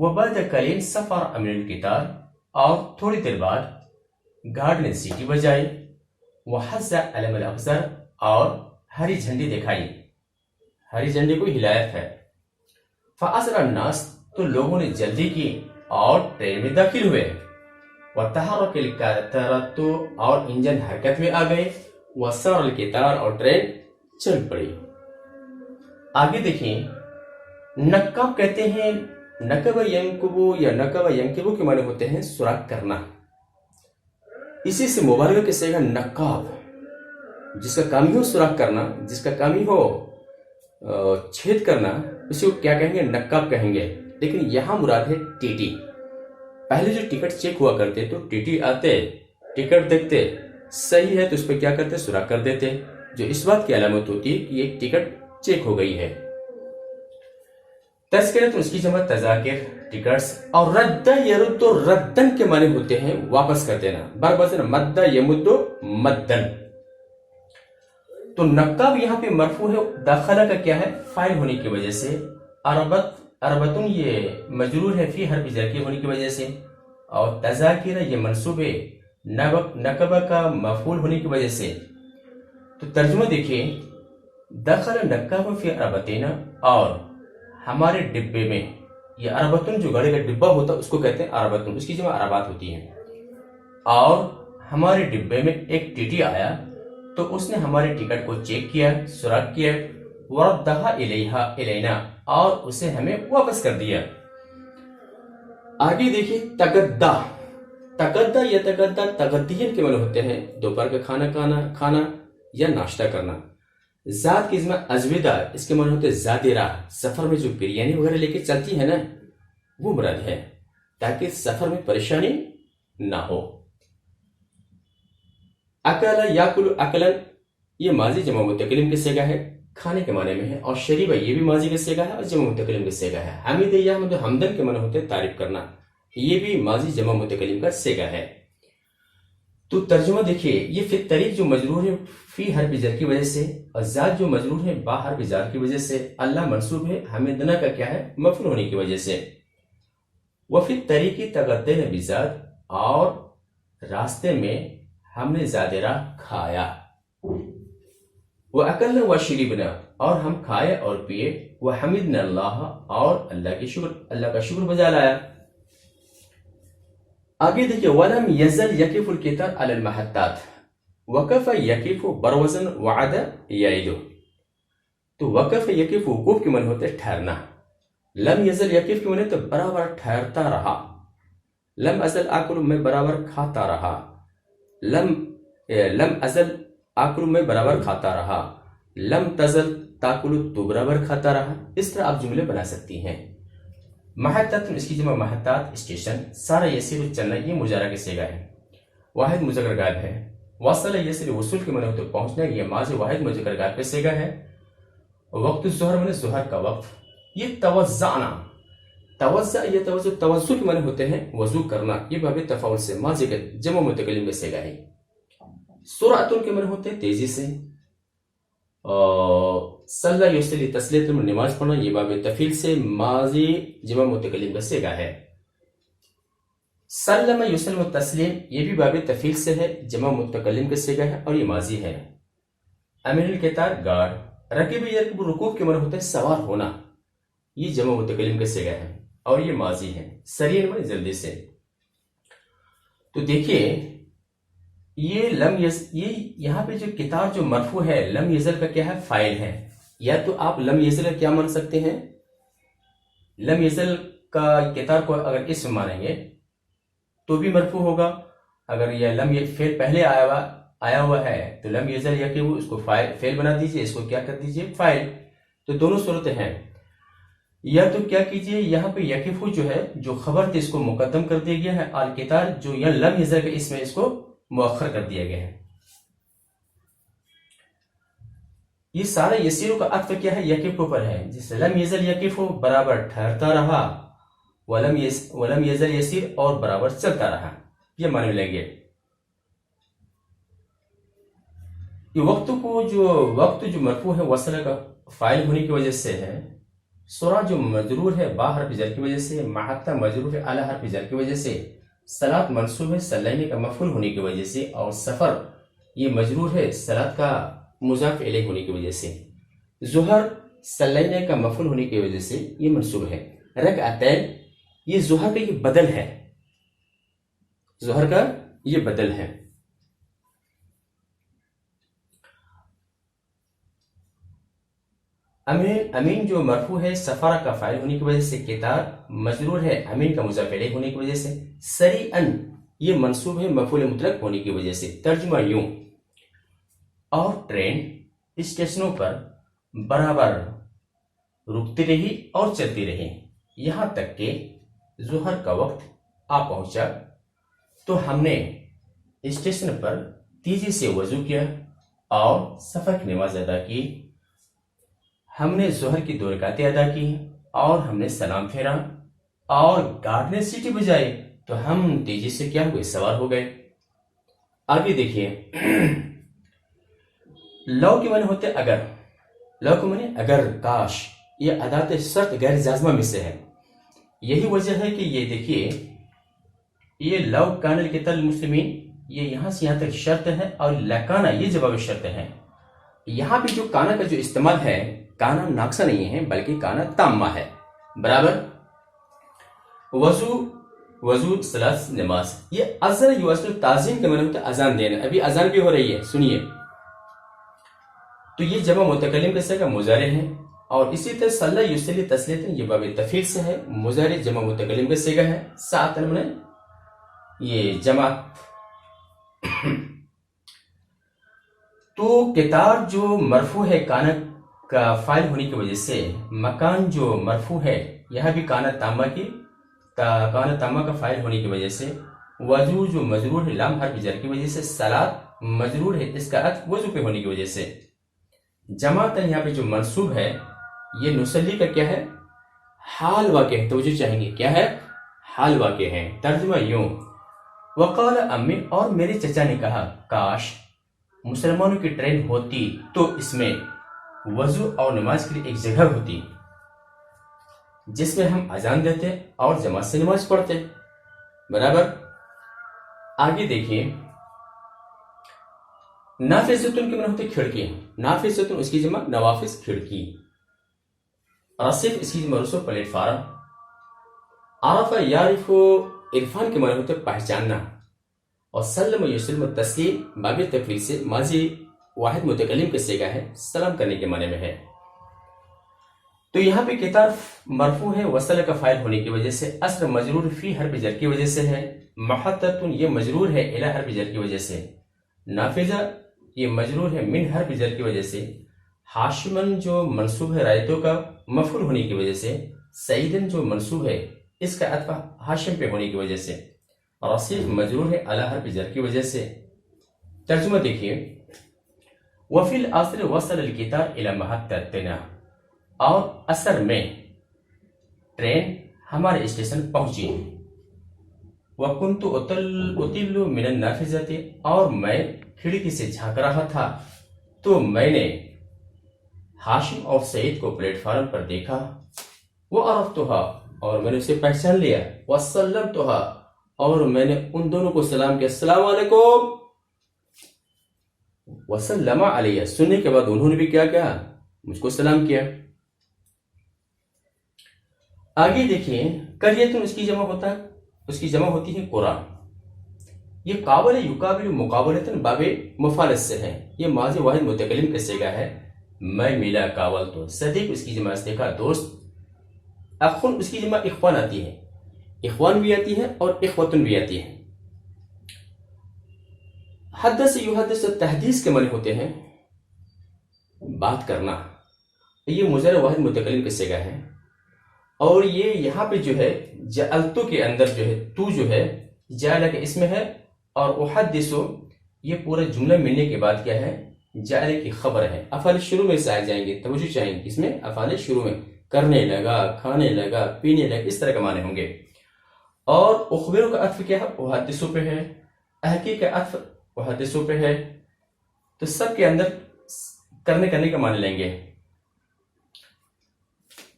وبعد قلیل سفر من القطار، اور تھوڑی دیر بعد گارڈ نے سیٹی بجائی، وحز علم الاخضر، اور ہری جھنڈی دکھائی، ہری جھنڈی کو ہدایت ہے۔ فاسرع الناس، تو لوگوں نے جلدی کی اور ٹرین میں داخل ہوئے۔ وتحرك القطار، اور انجن حرکت میں آ گئے۔ وسار القطار، اور ٹرین چل پڑی۔ آگے دیکھیں، نقاب کہتے ہیں، نقب ینقبو یا نقب ینقبو کے معنی ہوتے ہیں سوراخ کرنا۔ اسی سے مبالغہ کے صیغہ نقاب، جس کا کام ہی ہو سوراخ کرنا، جس کا کام ہی ہو چھید کرنا، اسی کو کیا کہیں گے؟ نقاب کہیں گے۔ لیکن یہاں مراد ہے ٹی ٹی۔ پہلے جو ٹکٹ چیک ہوا کرتے تو ٹی ٹی آتے، ٹکٹ دیکھتے، صحیح ہے تو اس پہ کیا کرتے؟ سوراخ کر دیتے، جو اس بات کی علامت ہوتی ہے کہ یہ ٹکٹ چیک ہو گئی ہے۔ تذکرہ، تو اس کی جمع تذاکر، ٹکٹس، اور رد یرد، ردن کے معنی ہوتے ہیں واپس کر دینا، بربزن مد یمد مدن۔ تو نقاب یہاں پہ مرفوع ہے، داخلہ کا کیا ہے؟ فاعل ہونے کی وجہ سے۔ اربتن یہ مجرور ہے فی حرف جر کے ہونے کی وجہ سے، اور تذاکر یہ منصوب ہے نقبہ کا مفعول ہونے کی وجہ سے۔ تو ترجمہ دیکھیں، دخل نقاب فی اربتین، اور ہمارے ڈبے میں، یہ اربتن جو گاڑی کا ڈبہ ہوتا ہے اس کو کہتے ہیں اربتن، اس کی جمع اربات ہوتی ہیں۔ اور ہمارے ڈبے میں ایک ٹی ٹی آیا تو اس نے ہمارے ٹکٹ کو چیک کیا، سوراخ کیا، وردہا الینا، اور اسے ہمیں واپس کر دیا۔ آگے دیکھیں، تغدا، تغدا یا تغدا تغدین کے معنی ہوتے ہیں دوپہر کا کھانا یا ناشتہ کرنا۔ ذات کی جمع ازودہ، اس کے معنی ہوتے ہیں زیادہ راہ، سفر میں جو بریانی وغیرہ لے کے چلتی ہے نا، وہ مراد ہے، تاکہ سفر میں پریشانی نہ ہو۔ اکل یاکل اکلن، یہ ماضی جمع متکلم کے صیغہ ہے، کھانے کے معنی میں ہے، اور شریبہ یہ بھی ماضی کا صیغہ ہے اور جمع متکلم کا صیغہ ہے۔ حمید یحمد، حمدن کے معنی ہوتے ہیں تعریف کرنا، یہ بھی ماضی جمع متکلم کا صیغہ ہے۔ تو ترجمہ دیکھیے، یہ فی الطریق جو مجرور ہے فی حرف جر کی وجہ سے، اور ذات جو مجرور ہے با حرف جر کی وجہ سے، اللہ منصوب ہے حمدنا کا کیا ہے؟ مفعول ہونے کی وجہ سے۔ وفی الطریق تغدینا بذات، اور راستے میں ہم نے زیادہ راہ کھایا۔ وَأَكَلْنَا وَشِرِبْنَا، اور ہم کھائے اور پیے، وَحَمِدْنَا اللَّهَ، اور اللہ کا شکر بجا لایا۔ آگے دیکھیں، وَلَمْ يَزَلْ يَقِفُ الْقِطَارُ عَلَى الْمَحَطَّاتِ، وقف یقف بروزن وعد یعید۔ تو وقف یقف وقوف کے معنی ہوتے ہیں ٹھہرنا۔ لم یزل یقف کے معنی تو برابر ٹھہرتا رہا۔ لم ازل آکل، میں برابر کھاتا رہا۔ لم ازل آکل، میں برابر کھاتا رہا۔ لم تزل تاکل، تو برابر کھاتا رہا۔ اس طرح آپ جملے بنا سکتی ہیں۔ محطت، اس کی جمع محطات، اسٹیشن۔ سارا یسیر، چلنا، یہ مجارہ کے صیغہ ہے۔ واحد مذکر غائب ہے۔ وصل یسیر، وصول کے معنی ہوتے پہنچنا، یہ ماضی واحد مذکر غائب کا صیغہ ہے۔ وقت الظہر معنی ظہر کا وقت۔ یہ توزعنا، توزع یا توزع کے معنی ہوتے ہیں وضو کرنا، یہ باب تفاعل سے ماضی کا جمع متکلم کا صیغہ ہے۔ سرعتن کے معنی ہوتے ہیں تیزی سے۔ صلی یصلی تسلیۃ، نماز پڑھنا، یہ باب تفعیل سے ماضی جمع متکلم کا صیغہ ہے۔ سلم یسلم تسلیم، یہ بھی باب تفعیل سے ہے، جمع متکلم کا صیغہ ہے اور یہ ماضی ہے۔ امین القطار، گارڈ۔ رکب یرکب، رکوب کے معنی ہوتا ہے سوار ہونا، یہ جمع متکلم کا صیغہ ہے اور یہ ماضی ہے۔ سریع میں جلدی سے۔ تو دیکھیے، یہ یہاں پہ جو قطار جو مرفوع ہے، لم یزل کا کیا ہے؟ فاعل ہے۔ یا تو آپ لم یزل کا کیا مان سکتے ہیں؟ لم یزل کا قطار کو اگر اسم مانیں گے تو بھی مرفوع ہوگا۔ اگر یہ لم فعل پہلے آیا ہوا ہے تو لم یزل یقیب، اس کو فعل بنا دیجئے، اس کو کیا کر دیجئے؟ فاعل۔ تو دونوں صورتیں ہیں۔ یا تو کیا کیجئے، یہاں پہ یقف جو ہے، جو خبر تھی اس کو مقدم کر دیا گیا ہے، القطار جو یہاں لم یزل کا اسم ہے اس کو مؤخر کر دیا گیا ہے۔ یہ سارا یسیروں کا عطف کیا ہے؟ یقف پر ہے، جس لم یزل یقف برابر ٹھہرتا رہا، ولم یزل یسیر اور برابر چلتا رہا، یہ معنی ملیں گے۔ یہ وقت جو مرفوع ہے وصل کا فاعل ہونے کی وجہ سے ہے، سورہ جو مجرور ہے با حرف جر کی وجہ سے، محتہ مجرور ہے اعلی حرف جر کی وجہ سے، صلاۃ منصوب ہے سلینے کا مفعول ہونے کی وجہ سے، اور سفر یہ مجرور ہے صلاۃ کا مضاف الیہ ہونے کی وجہ سے، ظہر سلینے کا مفعول ہونے کی وجہ سے یہ منصوب ہے، رکعتین یہ ظہر کا یہ بدل ہے، ظہر کا یہ بدل ہے، امین جو مرفوع ہے سفارہ کا فاعل ہونے کی وجہ سے، کتاب مجرور ہے امین کا مضاف الیہ ہونے کی وجہ سے، سریعا یہ منصوب ہے مفعول مطلق ہونے کی وجہ سے۔ ترجمہ یوں، اور ٹرین اسٹیشنوں پر برابر رکتی رہی اور چلتی رہی، یہاں تک کہ ظہر کا وقت آ پہنچا تو ہم نے اسٹیشن پر تیزی سے وضو کیا اور سفر کی نماز ادا کی، ہم نے ظہر کی 2 رکعتیں ادا کی اور ہم نے سلام پھیرا اور گارڈ نے سیٹی بجائی تو ہم تیزی سے کیا ہوئے سوار ہو گئے۔ آگے دیکھیے، لو کے معنی ہوتے اگر، لو کے معنی اگر، کاش، یہ ادات شرط غیر جازمہ میں سے ہے، یہی وجہ ہے کہ یہ دیکھیے یہ لو کان القتال المسلمین یہ یہاں سے یہاں تک شرط ہے اور لکانا یہ جواب شرط ہے۔ یہاں پہ جو کانا کا جو استعمال ہے، کانا ناقصہ نہیں ہے بلکہ کانا تامہ ہے، برابر۔ وضو صلاۃ نماز، یہ اذن یوصل تعظیم کے معنی ہوتا ہے اذان دینا، ابھی اذان بھی ہو رہی ہے سنیے، تو یہ جمع متکلم کے صیغہ مضارع ہے، اور اسی طرح صلی یصلی تسلیۃ یہ باب تفعیل سے ہے، مضارع جمع متکلم کا صیغہ ہے، ساتھ میں یہ جمع۔ تو کتاب جو مرفوع ہے کانا کا فاعل ہونے کی وجہ سے، مکان جو مرفوع ہے یہاں بھی کانا تامہ کا فاعل ہونے کی وجہ سے، وضو جو مجرور ہے لام حرف جر کی وجہ سے، صلاۃ مجرور ہے اس کا عطف وضو پہ ہونے کی وجہ سے، جماعتاً یہاں پہ جو منصوب ہے یہ نصلی کا کیا ہے، حال واقع ہے، توجہ چاہیں گے کیا ہے، حال واقع ہے۔ ترجمہ یوں، وقال امی اور میرے چچا نے کہا کاش مسلمانوں کی ٹرین ہوتی تو اس میں وضو اور نماز کے لیے ایک جگہ ہوتی جس میں ہم اذان دیتے اور جماعت سے نماز پڑھتے، برابر۔ آگے دیکھیے، نافذتن کے معنی ہوتے کھڑکی، نافذتن اس کی جمع نوافذ کھڑکی، رصیف اس کی جمع رسو پلیٹ فارم، عرف یعرف عرفان کے معنی ہوتے پہچاننا، اور سلم یسلم تسلیم باب تفعیل سے ماضی واحد متکلم کے صیغہ ہے، سلام کرنے کے معنی میں ہے۔ تو یہاں پہ کتاب مرفوع ہے وصل کا فاعل ہونے کی وجہ سے، اصل مجرور فی حرف جر کی وجہ سے ہے، محتتن یہ مجرور ہے الی حرف جر کی وجہ سے، نافذہ یہ مجرور ہے من حرف جر کی وجہ سے، ہاشمن جو منصوب ہے رایتوں کا مفعول ہونے کی وجہ سے، سعیدن جو منصوب ہے اس کا عطف ہاشم پہ ہونے کی وجہ سے، رصیف مجرور ہے اعلی حرف جر کی وجہ سے۔ ترجمہ دیکھیے، وفی العصر وصل القطار الی محطتنا، اور عصر میں ٹرین ہمارے اسٹیشن پہنچی، وکنت اطل من النافذۃ، اور میں کھڑکی سے جھانک رہا تھا تو میں نے ہاشم اور سعید کو پلیٹ فارم پر دیکھا، وعرفتها اور میں نے اسے پہچان لیا، وسلمتها اور میں نے ان دونوں کو سلام کیا، السلام علیکم، وسلم علیہ، سننے کے بعد انہوں نے بھی کیا کہا، مجھ کو سلام کیا۔ آگے دیکھیں، قریۃ اس کی جمع ہوتا ہے، اس کی جمع ہوتی ہے قرآن، یہ قابل یقابل مقابلتاً باب مفعول سے ہے، یہ ماضی واحد متکلم کا صیغہ ہے، میں ملا قابل تو، صدیق اس کی جمع اصدقاء دوست، اخن اس کی جمع اخوان آتی ہے، اخوان بھی آتی ہے اور اخوتن بھی آتی ہے۔ حدث یحدث تحدیث کے معنی ہوتے ہیں بات کرنا، یہ مضارع واحد متکلم کا صیغہ ہے، اور یہ یہاں پہ جو ہے جعلتو کے اندر جو ہے تو جو ہے جعل کے اسم ہے، اور احدثو یہ پورا جملہ ملنے کے بعد کیا ہے، جعل کی خبر ہے، افعال شروع میں سے آ جائیں گے، توجہ چاہیں گے، اس میں افعال شروع میں کرنے لگا، کھانے لگا، پینے لگا، اس طرح کے معنی ہوں گے۔ اور اخبروں کا عطف کیا ہے، احدثو پہ ہے، احکی کا عطف احدثو پہ ہے، تو سب کے اندر کرنے کا معنی لیں گے۔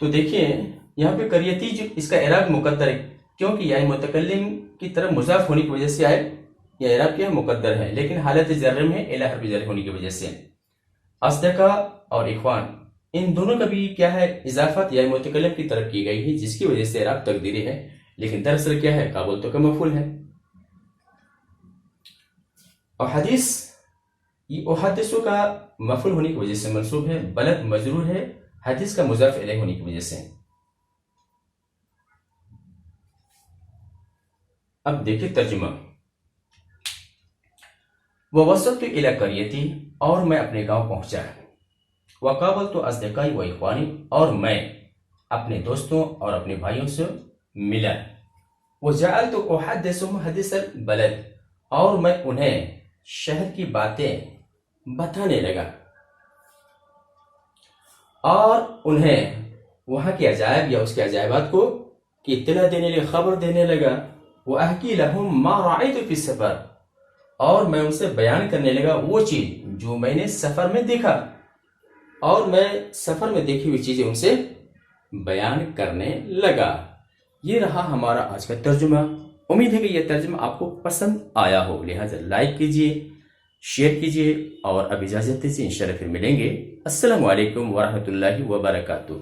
تو دیکھیے یہاں پہ قریتی جو اس کا اعراب مقدر ہے، کیونکہ یا متکلم کی طرف مضاف ہونے کی وجہ سے آئے، یا اعراب کیا ہے مقدر ہے، لیکن حالت جر میں الی حرف جر ہونے کی وجہ سے اصدقاء اور اخوان ان دونوں کا بھی کیا ہے اضافت یا متکلم کی طرف کی گئی ہے، جس کی وجہ سے اعراب تقدیری ہے، لیکن دراصل کیا ہے قابل تو کا مفعول ہے۔ اور حدیث یہ احادثوں کا مفعول ہونے کی وجہ سے منصوب ہے، بلد مجرور ہے حدیث کا مضاف الیہ ہونے کی وجہ سے۔ اب دیکھیں ترجمہ، ووصلت الی قریتی اور میں اپنے گاؤں پہنچا، وقابلت اصدقائی و اخوانی اور میں اپنے دوستوں اور اپنے بھائیوں سے ملا، وجعلت احدثهم حدیث البلد اور میں انہیں شہر کی باتیں بتانے لگا اور انہیں وہاں کے عجائب یا اس کے عجائبات کو کی اطلاع دینے لگا، خبر دینے لگا، وَأَحْكِي لَهُمْ مَا رَأَيْتُ فِي السَّفَرِ اور میں ان سے بیان کرنے لگا وہ چیز جو میں نے سفر میں دیکھا، اور میں سفر میں دیکھی ہوئی چیزیں ان سے بیان کرنے لگا۔ یہ رہا ہمارا آج کا ترجمہ۔ امید ہے کہ یہ ترجمہ آپ کو پسند آیا ہو، لہٰذا لائک کیجئے، شیئر کیجئے، اور اب اجازت دیجیے، انشاءاللہ پھر ملیں گے۔ السلام علیکم ورحمۃ اللہ وبرکاتہ۔